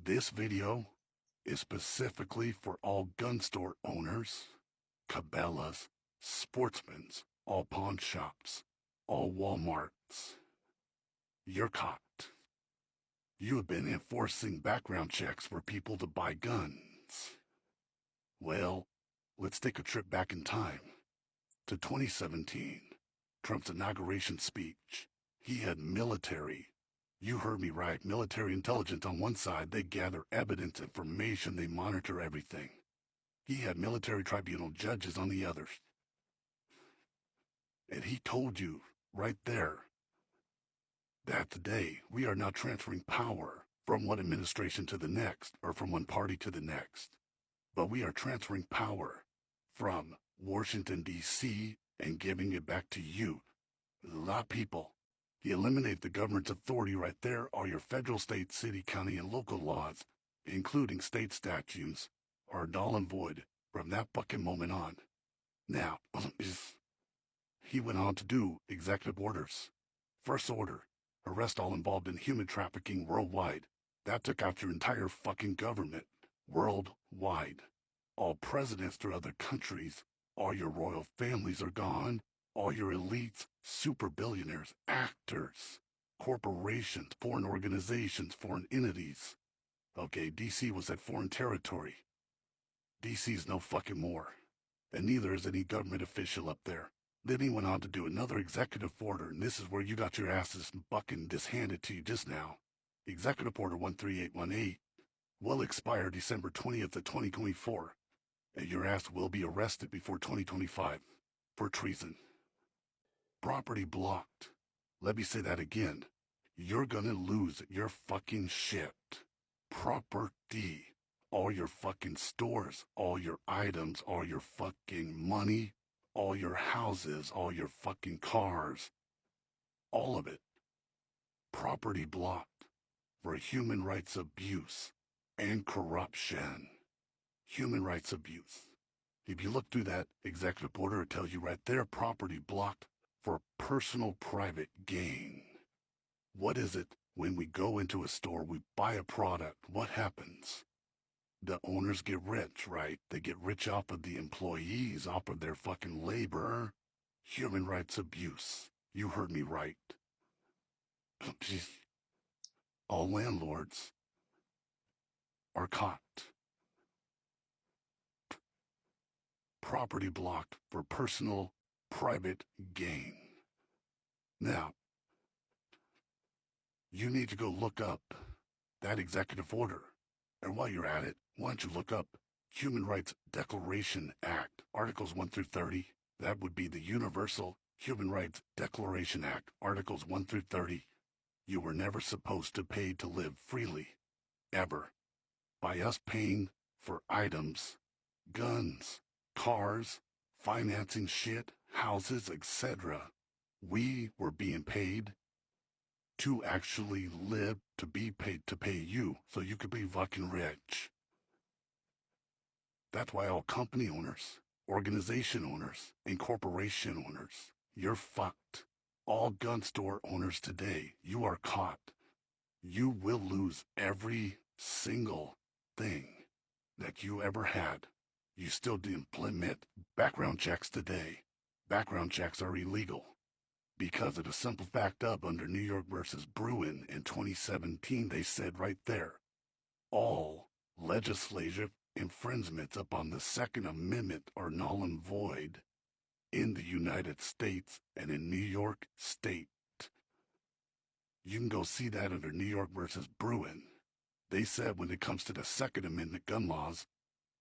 This video is specifically for all gun store owners, Cabela's, Sportsman's, all pawn shops, all Walmarts. You're caught. You have been enforcing background checks for people to buy guns. Well, let's take a trip back in time to 2017, Trump's inauguration speech. He had military. You heard me right. Military intelligence on one side, they gather evidence, information, they monitor everything. He had military tribunal judges on the others. And he told you right there that today we are now transferring power from one administration to the next, or from one party to the next. But we are transferring power from Washington, D.C., and giving it back to you, the people. He eliminated the government's authority. Right there are your federal, state, city, county, and local laws, including state statutes, are null and void from that fucking moment on. Now, he went on to do executive orders. First order, arrest all involved in human trafficking worldwide. That took out your entire fucking government, worldwide. All presidents through other countries, all your royal families are gone. All your elites, super billionaires, actors, corporations, foreign organizations, foreign entities. Okay, DC was at foreign territory. DC's no fucking more. And neither is any government official up there. Then he went on to do another executive order, and this is where you got your asses fucking dishanded to you just now. Executive Order 13818 will expire December 20th of 2024, and your ass will be arrested before 2025 for treason. Property blocked. Let me say that again. You're gonna lose your fucking shit. Property. All your fucking stores, all your items, all your fucking money, all your houses, all your fucking cars. All of it. Property blocked for human rights abuse and corruption. Human rights abuse. If you look through that executive order, it tells you right there, property blocked for personal private gain. What is it when we go into a store, we buy a product, what happens? The owners get rich, right? They get rich off of the employees, off of their fucking labor. Human rights abuse. You heard me right. All landlords are caught. Property blocked for personal private gain. Now, you need to go look up that executive order. And while you're at it, why don't you look up Human Rights Declaration Act, Articles 1 through 30. That would be the Universal Human Rights Declaration Act, Articles 1 through 30. You were never supposed to pay to live freely, ever. By us paying for items, guns, cars, financing shit, houses, etc., we were being paid to actually live, to be paid to pay you so you could be fucking rich. That's why all company owners, organization owners, and corporation owners, you're fucked. All gun store owners today, you are caught. You will lose every single thing that you ever had. You still implement background checks today. Background checks are illegal because of the simple fact of under New York versus Bruen in 2017, they said right there, all legislative infringements upon the Second Amendment are null and void in the United States and in New York State. You can go see that under New York versus Bruen. They said when it comes to the Second Amendment gun laws,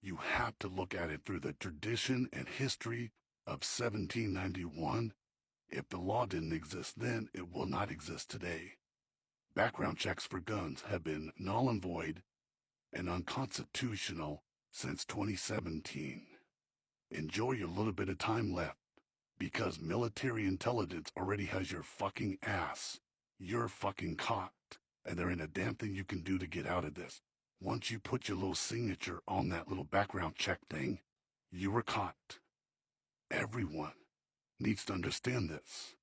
you have to look at it through the tradition and history of 1791. If the law didn't exist then, it will not exist today. Background checks for guns have been null and void and unconstitutional since 2017. Enjoy your little bit of time left, because military intelligence already has your fucking ass. You're fucking caught, and there ain't a damn thing you can do to get out of this. Once you put your little signature on that little background check thing, you were caught. Everyone needs to understand this.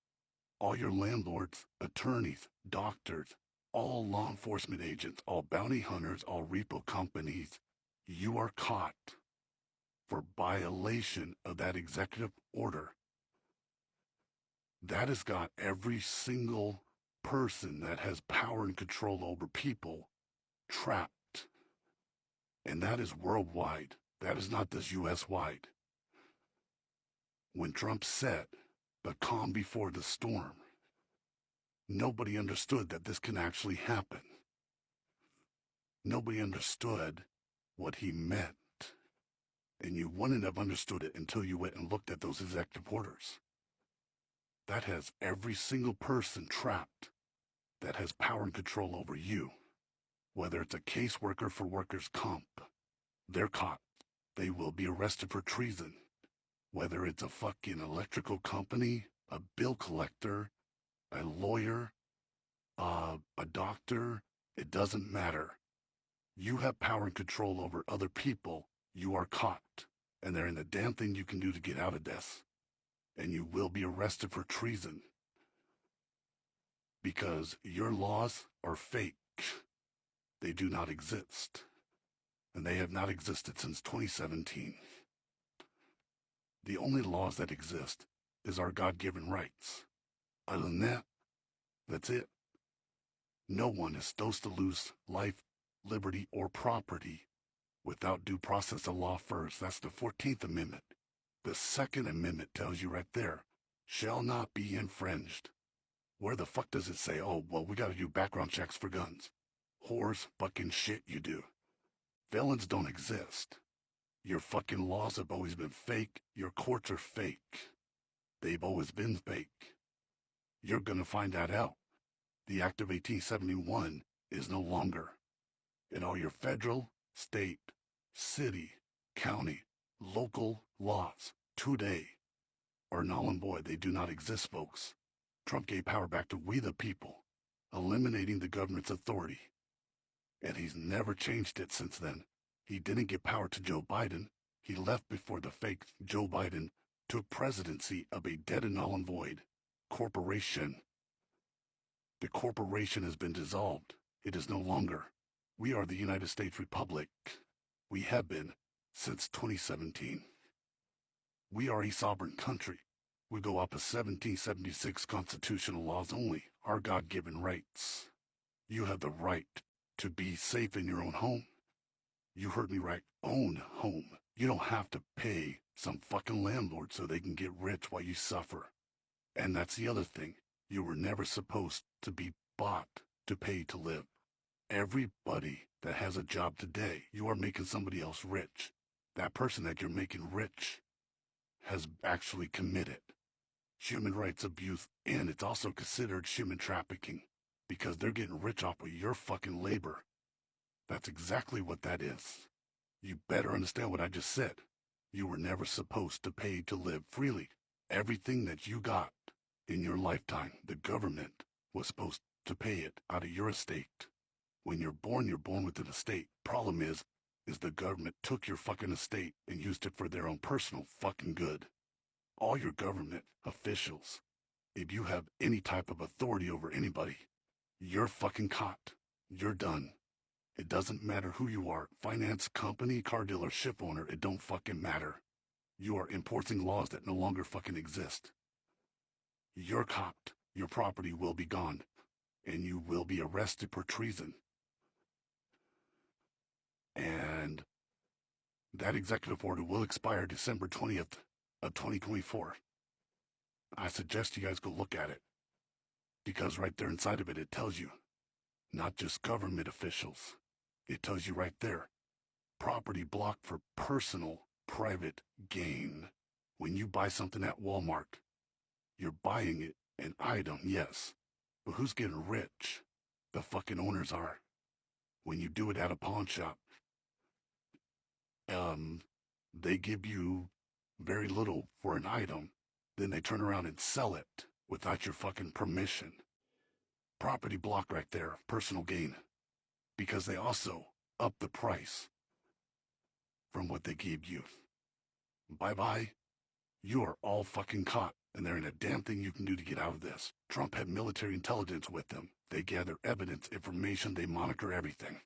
All your landlords, attorneys, doctors, all law enforcement agents, all bounty hunters, all repo companies, you are caught for violation of that executive order. That has got every single person that has power and control over people trapped. And that is worldwide. That is not just US wide. When Trump said, the calm before the storm, nobody understood that this can actually happen. Nobody understood what he meant. And you wouldn't have understood it until you went and looked at those executive orders. That has every single person trapped that has power and control over you. Whether it's a caseworker for workers' comp, they're caught. They will be arrested for treason. Whether it's a fucking electrical company, a bill collector, a lawyer, a doctor, it doesn't matter. You have power and control over other people, you are caught. And there ain't a damn thing you can do to get out of this. And you will be arrested for treason. Because your laws are fake. They do not exist. And they have not existed since 2017. The only laws that exist is our God-given rights. Other than that, that's it. No one is supposed to lose life, liberty, or property without due process of law first. That's the 14th Amendment. The Second Amendment tells you right there, shall not be infringed. Where the fuck does it say, oh, well, we gotta do background checks for guns? Whores fucking shit you do. Felons don't exist. Your fucking laws have always been fake. Your courts are fake. They've always been fake. You're gonna find that out. The Act of 1871 is no longer. And all your federal, state, city, county, local laws today are null and void. They do not exist, folks. Trump gave power back to we the people, eliminating the government's authority. And he's never changed it since then. He didn't give power to Joe Biden. He left before the fake Joe Biden took presidency of a dead and null and void corporation. The corporation has been dissolved. It is no longer. We are the United States Republic. We have been since 2017. We are a sovereign country. We go off of 1776 constitutional laws only, our God-given rights. You have the right to be safe in your own home. You heard me right, own home. You don't have to pay some fucking landlord so they can get rich while you suffer. And that's the other thing. You were never supposed to be bought to pay to live. Everybody that has a job today, you are making somebody else rich. That person that you're making rich has actually committed human rights abuse, and it's also considered human trafficking because they're getting rich off of your fucking labor. That's exactly what that is. You better understand what I just said. You were never supposed to pay to live freely. Everything that you got in your lifetime, the government was supposed to pay it out of your estate. When you're born with an estate. Problem is the government took your fucking estate and used it for their own personal fucking good. All your government officials, if you have any type of authority over anybody, you're fucking caught. You're done. It doesn't matter who you are, finance company, car dealer, ship owner, it don't fucking matter. You are enforcing laws that no longer fucking exist. You're caught. Your property will be gone. And you will be arrested for treason. And that executive order will expire December 20th of 2024. I suggest you guys go look at it. Because right there inside of it, it tells you, not just government officials. It tells you right there, property blocked for personal, private gain. When you buy something at Walmart, you're buying it, an item, yes. But who's getting rich? The fucking owners are. When you do it at a pawn shop, they give you very little for an item, then they turn around and sell it without your fucking permission. Property block right there, personal gain. Because they also up the price from what they gave you. Bye-bye. You are all fucking caught, and there ain't a damn thing you can do to get out of this. Trump had military intelligence with them. They gather evidence, information, they monitor everything.